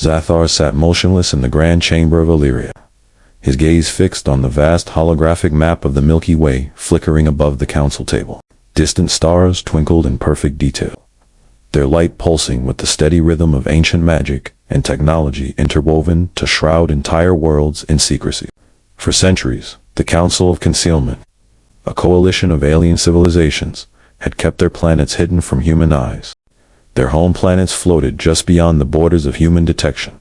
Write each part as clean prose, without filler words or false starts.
Zathar sat motionless in the grand chamber of Illyria, his gaze fixed on the vast holographic map of the Milky Way flickering above the council table. Distant stars twinkled in perfect detail, their light pulsing with the steady rhythm of ancient magic and technology interwoven to shroud entire worlds in secrecy. For centuries, the Council of Concealment, a coalition of alien civilizations, had kept their planets hidden from human eyes. Their home planets floated just beyond the borders of human detection,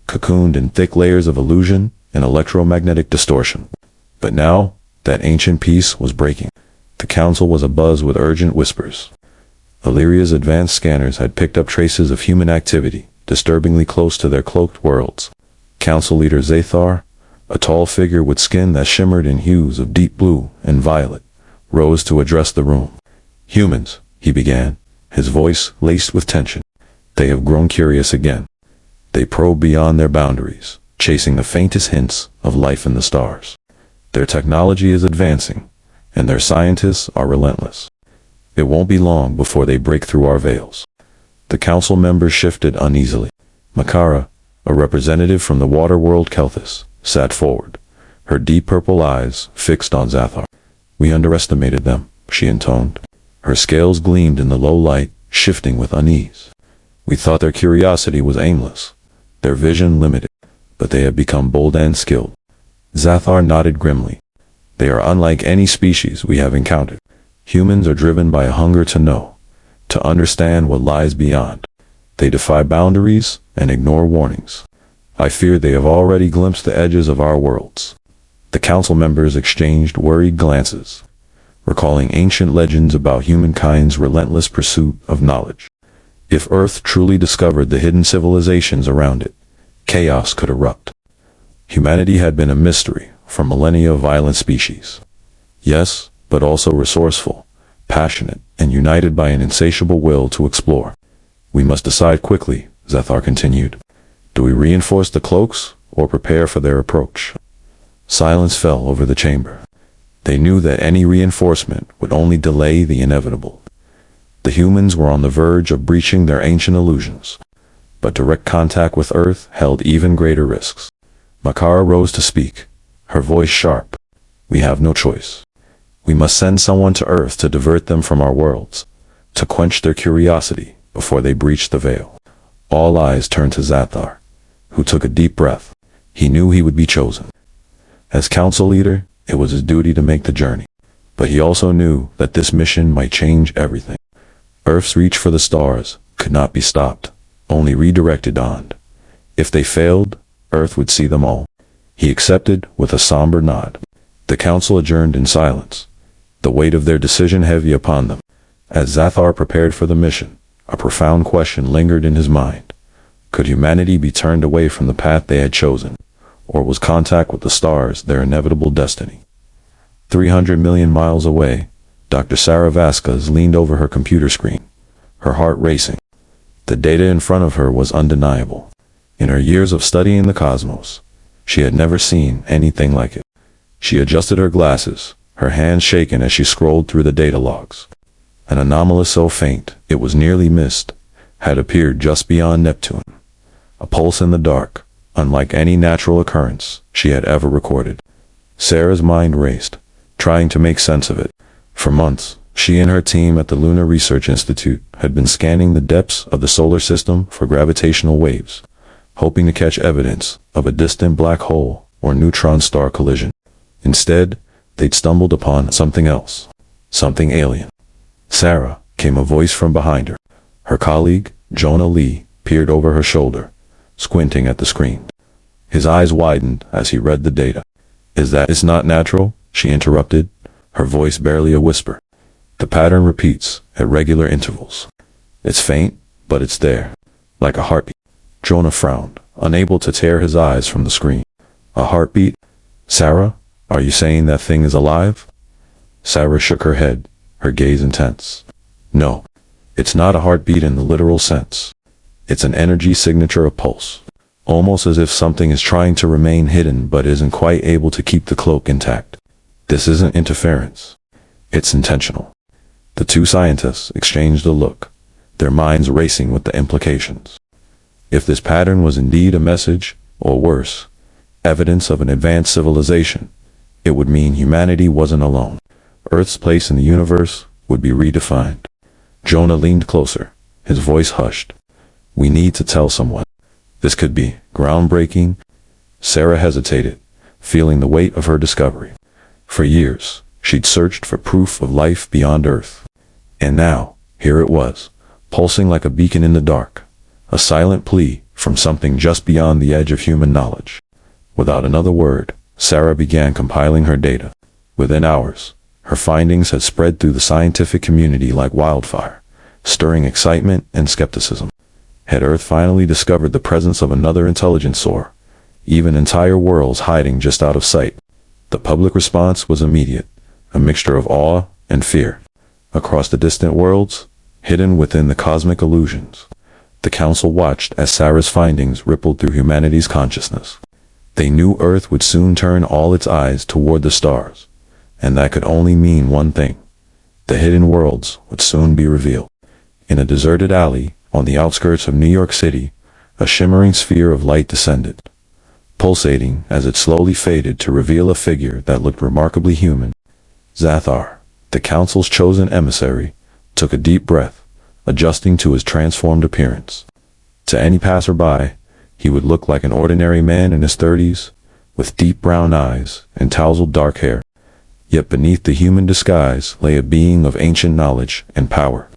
cocooned in thick layers of illusion and electromagnetic distortion. But now, that ancient peace was breaking. The council was abuzz with urgent whispers. Illyria's advanced scanners had picked up traces of human activity, disturbingly close to their cloaked worlds. Council leader Zathar, a tall figure with skin that shimmered in hues of deep blue and violet, rose to address the room. "Humans," he began, his voice laced with tension. "They have grown curious again. They probe beyond their boundaries, chasing the faintest hints of life in the stars. Their technology is advancing, and their scientists are relentless. It won't be long before they break through our veils." The council members shifted uneasily. Makara, a representative from the water world Kelthus, sat forward, her deep purple eyes fixed on Zathar. "We underestimated them," she intoned. Her scales gleamed in the low light, shifting with unease. "We thought their curiosity was aimless, their vision limited, but they have become bold and skilled." Zathar nodded grimly. "They are unlike any species we have encountered. Humans are driven by a hunger to know, to understand what lies beyond. They defy boundaries and ignore warnings. I fear they have already glimpsed the edges of our worlds." The council members exchanged worried glances, recalling ancient legends about humankind's relentless pursuit of knowledge. If Earth truly discovered the hidden civilizations around it, chaos could erupt. Humanity had been a mystery for millennia of violent species. Yes, but also resourceful, passionate, and united by an insatiable will to explore. "We must decide quickly," Zathar continued. "Do we reinforce the cloaks or prepare for their approach?" Silence fell over the chamber. They knew that any reinforcement would only delay the inevitable. The humans were on the verge of breaching their ancient illusions, but direct contact with Earth held even greater risks. Makara rose to speak, her voice sharp. "We have no choice. We must send someone to Earth to divert them from our worlds, to quench their curiosity before they breach the veil." All eyes turned to Zathar, who took a deep breath. He knew he would be chosen. As council leader, it was his duty to make the journey. But he also knew that this mission might change everything. Earth's reach for the stars could not be stopped, only redirected on. If they failed, Earth would see them all. He accepted with a somber nod. The council adjourned in silence, the weight of their decision heavy upon them. As Zathar prepared for the mission, a profound question lingered in his mind. Could humanity be turned away from the path they had chosen, or was contact with the stars their inevitable destiny? 300 million miles away, Dr. Sarah Vasquez leaned over her computer screen, her heart racing. The data in front of her was undeniable. In her years of studying the cosmos, she had never seen anything like it. She adjusted her glasses, her hands shaken as she scrolled through the data logs. An anomaly so faint it was nearly missed had appeared just beyond Neptune. A pulse in the dark, unlike any natural occurrence she had ever recorded. Sarah's mind raced, trying to make sense of it. For months, she and her team at the Lunar Research Institute had been scanning the depths of the solar system for gravitational waves, hoping to catch evidence of a distant black hole or neutron star collision. Instead, they'd stumbled upon something else, something alien. "Sarah," came a voice from behind her. Her colleague, Jonah Lee, peered over her shoulder, squinting at the screen. His eyes widened as he read the data. "It's not natural," she interrupted, her voice barely a whisper. "The pattern repeats at regular intervals. It's faint, but it's there, like a heartbeat." Jonah frowned, unable to tear his eyes from the screen. "A heartbeat? Sarah, are you saying that thing is alive?" Sarah shook her head, her gaze intense. "No, it's not a heartbeat in the literal sense. It's an energy signature of pulse, almost as if something is trying to remain hidden but isn't quite able to keep the cloak intact. This isn't interference. It's intentional." The two scientists exchanged a look, their minds racing with the implications. If this pattern was indeed a message, or worse, evidence of an advanced civilization, it would mean humanity wasn't alone. Earth's place in the universe would be redefined. Jonah leaned closer, his voice hushed. We need to tell someone. This could be groundbreaking. Sarah hesitated, feeling the weight of her discovery. For years, she'd searched for proof of life beyond Earth. And now, here it was, pulsing like a beacon in the dark, a silent plea from something just beyond the edge of human knowledge. Without another word, Sarah began compiling her data. Within hours, her findings had spread through the scientific community like wildfire, stirring excitement and skepticism. Had Earth finally discovered the presence of another intelligent source, even entire worlds hiding just out of sight? The public response was immediate, a mixture of awe and fear. Across the distant worlds, hidden within the cosmic illusions, the council watched as Sarah's findings rippled through humanity's consciousness. They knew Earth would soon turn all its eyes toward the stars, and that could only mean one thing. The hidden worlds would soon be revealed. In a deserted alley on the outskirts of New York City, a shimmering sphere of light descended, pulsating as it slowly faded to reveal a figure that looked remarkably human. Zathar, the council's chosen emissary, took a deep breath, adjusting to his transformed appearance. To any passerby, he would look like an ordinary man in his 30s, with deep brown eyes and tousled dark hair. Yet beneath the human disguise lay a being of ancient knowledge and power,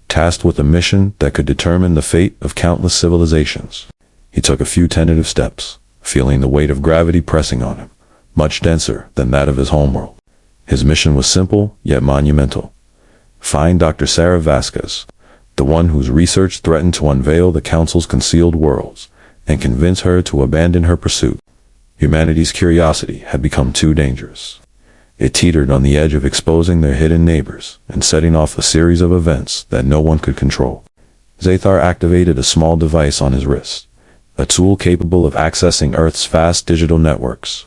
tasked with a mission that could determine the fate of countless civilizations. He took a few tentative steps, feeling the weight of gravity pressing on him, much denser than that of his homeworld. His mission was simple, yet monumental. Find Dr. Sarah Vasquez, the one whose research threatened to unveil the Council's concealed worlds, and convince her to abandon her pursuit. Humanity's curiosity had become too dangerous. It teetered on the edge of exposing their hidden neighbors and setting off a series of events that no one could control. Zathar activated a small device on his wrist, a tool capable of accessing Earth's vast digital networks.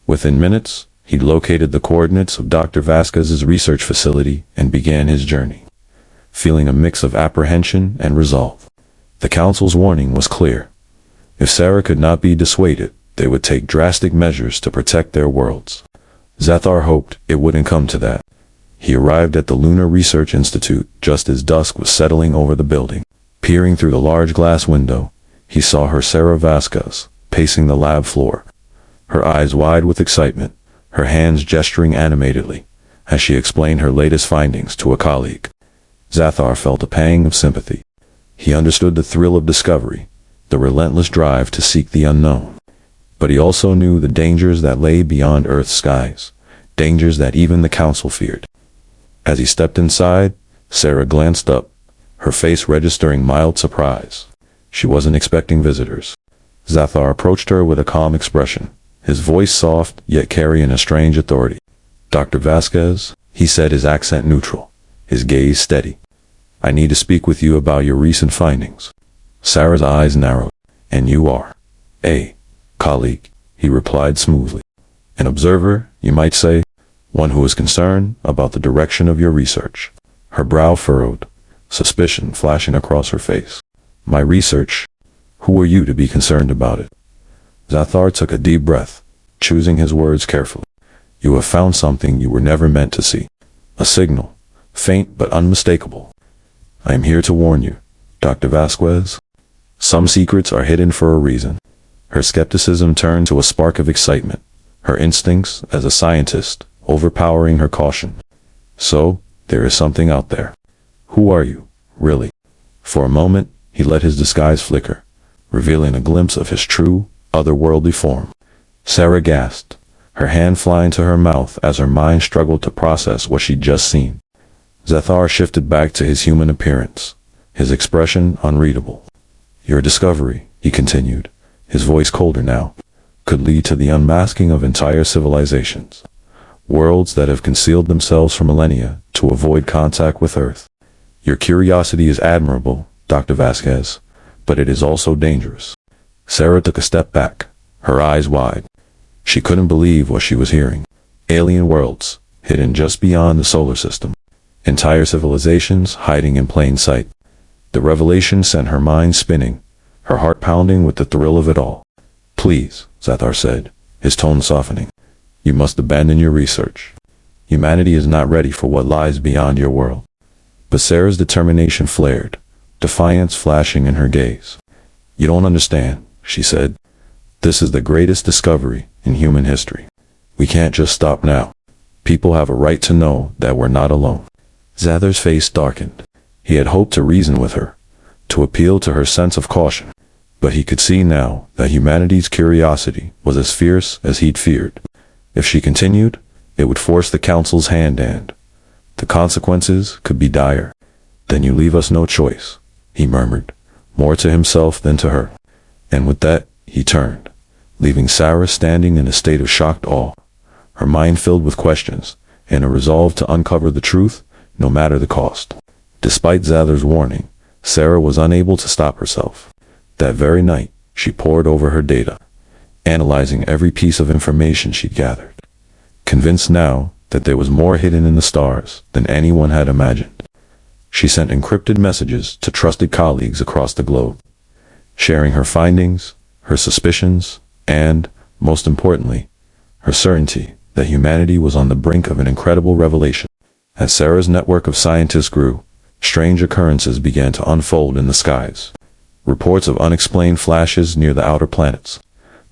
Within minutes, he'd located the coordinates of Dr. Vasquez's research facility and began his journey, feeling a mix of apprehension and resolve. The Council's warning was clear. If Sarah could not be dissuaded, they would take drastic measures to protect their worlds. Zathar hoped it wouldn't come to that. He arrived at the Lunar Research Institute just as dusk was settling over the building. Peering through the large glass window, he saw her Sarah Vasquez, pacing the lab floor, her eyes wide with excitement, her hands gesturing animatedly, as she explained her latest findings to a colleague. Zathar felt a pang of sympathy. He understood the thrill of discovery, the relentless drive to seek the unknown. But he also knew the dangers that lay beyond Earth's skies, dangers that even the Council feared. As he stepped inside, Sarah glanced up, her face registering mild surprise. She wasn't expecting visitors. Zathar approached her with a calm expression, his voice soft yet carrying a strange authority. "Dr. Vasquez," he said, his accent neutral, his gaze steady. "I need to speak with you about your recent findings." Sarah's eyes narrowed. "And you are a colleague," he replied smoothly. "An observer, you might say, one who is concerned about the direction of your research." Her brow furrowed, suspicion flashing across her face. "My research? Who are you to be concerned about it?" Zathar took a deep breath, choosing his words carefully. "You have found something you were never meant to see. A signal, faint but unmistakable. I am here to warn you, Dr. Vasquez. Some secrets are hidden for a reason." Her skepticism turned to a spark of excitement, her instincts as a scientist overpowering her caution. "So, there is something out there. Who are you, really?" For a moment, he let his disguise flicker, revealing a glimpse of his true, otherworldly form. Sarah gasped, her hand flying to her mouth as her mind struggled to process what she'd just seen. Zathar shifted back to his human appearance, his expression unreadable. "Your discovery," he continued, his voice colder now, "could lead to the unmasking of entire civilizations. Worlds that have concealed themselves for millennia to avoid contact with Earth. Your curiosity is admirable, Dr. Vasquez, but it is also dangerous." Sarah took a step back, her eyes wide. She couldn't believe what she was hearing. Alien worlds, hidden just beyond the solar system. Entire civilizations hiding in plain sight. The revelation sent her mind spinning, her heart pounding with the thrill of it all. "Please," Zathar said, his tone softening. "You must abandon your research. Humanity is not ready for what lies beyond your world." But Sarah's determination flared, defiance flashing in her gaze. "You don't understand," she said. "This is the greatest discovery in human history. We can't just stop now. People have a right to know that we're not alone." Zathar's face darkened. He had hoped to reason with her, to appeal to her sense of caution. But he could see now that humanity's curiosity was as fierce as he'd feared. If she continued, it would force the Council's hand, and the consequences could be dire. "Then you leave us no choice," he murmured, more to himself than to her. And with that, he turned, leaving Sarah standing in a state of shocked awe, her mind filled with questions, and a resolve to uncover the truth, no matter the cost. Despite Zathar's warning, Sarah was unable to stop herself. That very night, she pored over her data, analyzing every piece of information she'd gathered, convinced now that there was more hidden in the stars than anyone had imagined. She sent encrypted messages to trusted colleagues across the globe, sharing her findings, her suspicions, and, most importantly, her certainty that humanity was on the brink of an incredible revelation. As Sarah's network of scientists grew, strange occurrences began to unfold in the skies. Reports of unexplained flashes near the outer planets,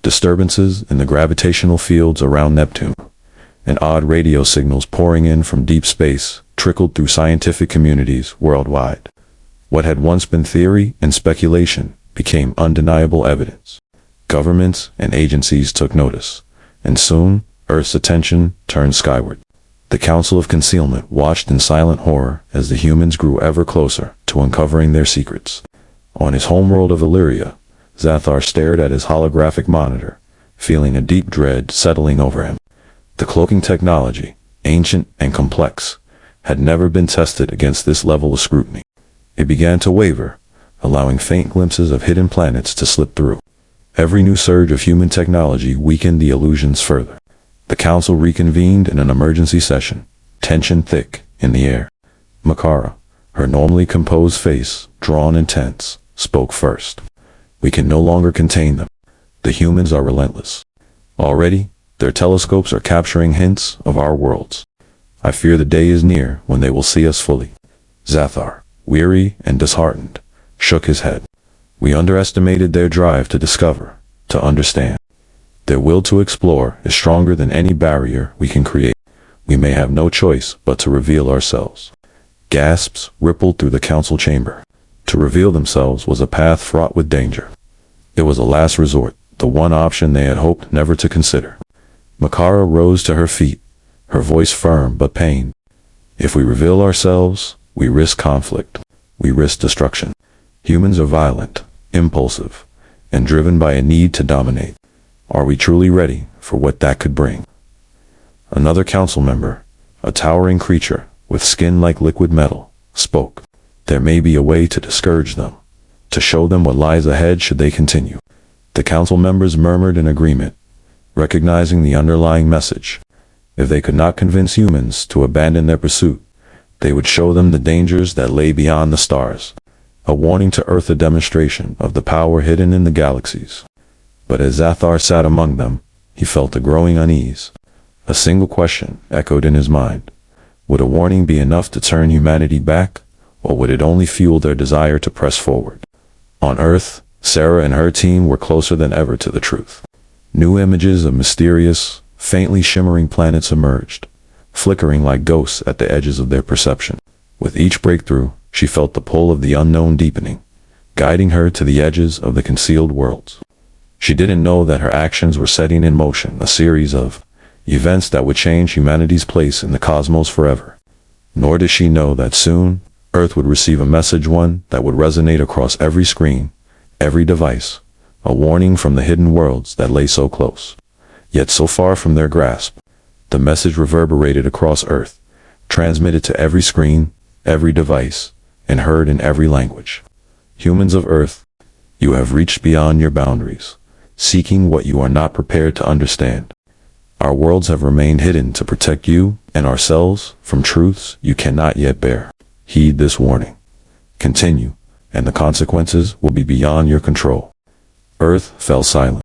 disturbances in the gravitational fields around Neptune, and odd radio signals pouring in from deep space trickled through scientific communities worldwide. What had once been theory and speculation became undeniable evidence. Governments and agencies took notice, and soon Earth's attention turned skyward. The Council of Concealment watched in silent horror as the humans grew ever closer to uncovering their secrets. On his homeworld of Illyria, Zathar stared at his holographic monitor, feeling a deep dread settling over him. The cloaking technology, ancient and complex, had never been tested against this level of scrutiny. It began to waver, allowing faint glimpses of hidden planets to slip through. Every new surge of human technology weakened the illusions further. The council reconvened in an emergency session, tension thick in the air. Makara, her normally composed face drawn and tense, spoke first. "We can no longer contain them. The humans are relentless. Already, their telescopes are capturing hints of our worlds. I fear the day is near when they will see us fully." Zathar, weary and disheartened, shook his head. "We underestimated their drive to discover, to understand. Their will to explore is stronger than any barrier we can create. We may have no choice but to reveal ourselves." Gasps rippled through the council chamber. To reveal themselves was a path fraught with danger. It was a last resort, the one option they had hoped never to consider. Makara rose to her feet, her voice firm but pained. "If we reveal ourselves, we risk conflict. We risk destruction. Humans are violent, impulsive, and driven by a need to dominate. Are we truly ready for what that could bring?" Another council member, a towering creature with skin like liquid metal, spoke. "There may be a way to discourage them, to show them what lies ahead should they continue." The council members murmured in agreement, recognizing the underlying message. If they could not convince humans to abandon their pursuit, they would show them the dangers that lay beyond the stars. A warning to Earth, a demonstration of the power hidden in the galaxies. But as Zathar sat among them, he felt a growing unease. A single question echoed in his mind. Would a warning be enough to turn humanity back, or would it only fuel their desire to press forward? On Earth, Sarah and her team were closer than ever to the truth. New images of mysterious, faintly shimmering planets emerged, flickering like ghosts at the edges of their perception. With each breakthrough, she felt the pull of the unknown deepening, guiding her to the edges of the concealed worlds. She didn't know that her actions were setting in motion a series of events that would change humanity's place in the cosmos forever. Nor did she know that soon, Earth would receive a message, one that would resonate across every screen, every device, a warning from the hidden worlds that lay so close, yet so far from their grasp. The message reverberated across Earth, transmitted to every screen, every device, and heard in every language. Humans of Earth, you have reached beyond your boundaries, seeking what you are not prepared to understand. Our worlds have remained hidden to protect you and ourselves from truths you cannot yet bear. Heed this warning. Continue, and the consequences will be beyond your control. Earth fell silent.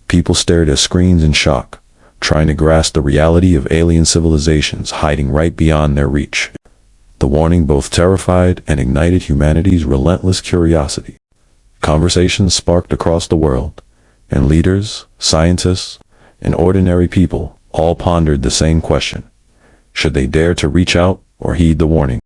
People stared at screens in shock, trying to grasp the reality of alien civilizations hiding right beyond their reach. The warning both terrified and ignited humanity's relentless curiosity. Conversations sparked across the world, and leaders, scientists, and ordinary people all pondered the same question. Should they dare to reach out or heed the warning?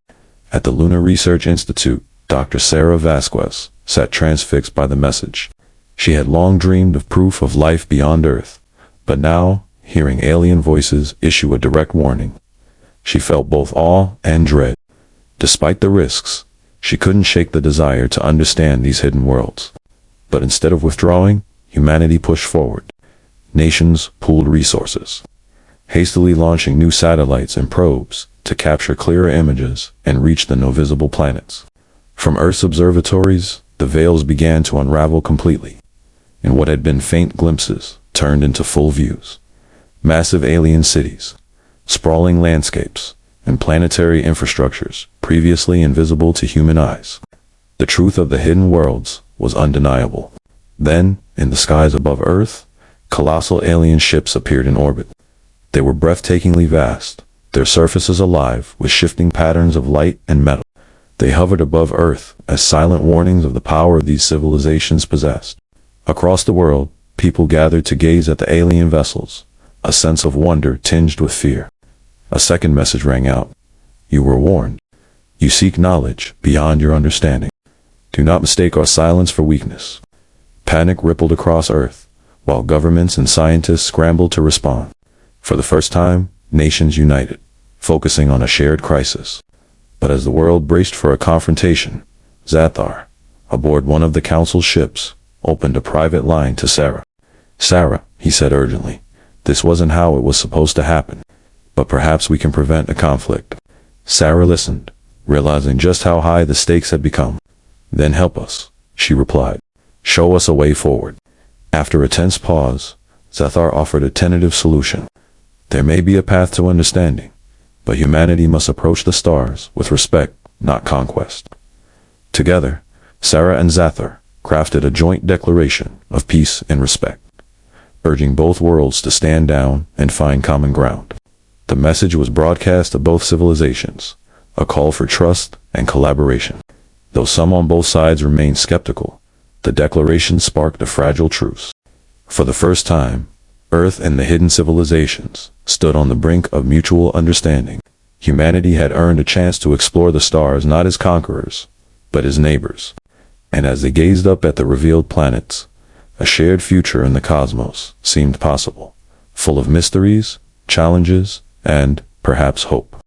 At the Lunar Research Institute, Dr. Sarah Vasquez sat transfixed by the message. She had long dreamed of proof of life beyond Earth, but now, hearing alien voices issue a direct warning, she felt both awe and dread. Despite the risks, she couldn't shake the desire to understand these hidden worlds. But instead of withdrawing, humanity pushed forward. Nations pooled resources, hastily launching new satellites and probes to capture clearer images and reach the no-visible planets. From Earth's observatories, the veils began to unravel completely, and what had been faint glimpses turned into full views. Massive alien cities, sprawling landscapes, and planetary infrastructures previously invisible to human eyes. The truth of the hidden worlds was undeniable. Then, in the skies above Earth, colossal alien ships appeared in orbit. They were breathtakingly vast, their surfaces alive with shifting patterns of light and metal. They hovered above Earth as silent warnings of the power these civilizations possessed. Across the world, people gathered to gaze at the alien vessels, a sense of wonder tinged with fear. A second message rang out. You were warned. You seek knowledge beyond your understanding. Do not mistake our silence for weakness. Panic rippled across Earth, while governments and scientists scrambled to respond. For the first time, nations united, focusing on a shared crisis. But as the world braced for a confrontation, Zathar, aboard one of the Council's ships, opened a private line to Sarah. Sarah, he said urgently, this wasn't how it was supposed to happen. But perhaps we can prevent a conflict. Sarah listened, realizing just how high the stakes had become. Then help us, she replied. Show us a way forward. After a tense pause, Zathar offered a tentative solution. There may be a path to understanding, but humanity must approach the stars with respect, not conquest. Together, Sarah and Zathar crafted a joint declaration of peace and respect, urging both worlds to stand down and find common ground. The message was broadcast to both civilizations, a call for trust and collaboration. Though some on both sides remained skeptical, the declaration sparked a fragile truce. For the first time, Earth and the hidden civilizations stood on the brink of mutual understanding. Humanity had earned a chance to explore the stars not as conquerors, but as neighbors. And as they gazed up at the revealed planets, a shared future in the cosmos seemed possible, full of mysteries, challenges, and, perhaps, hope.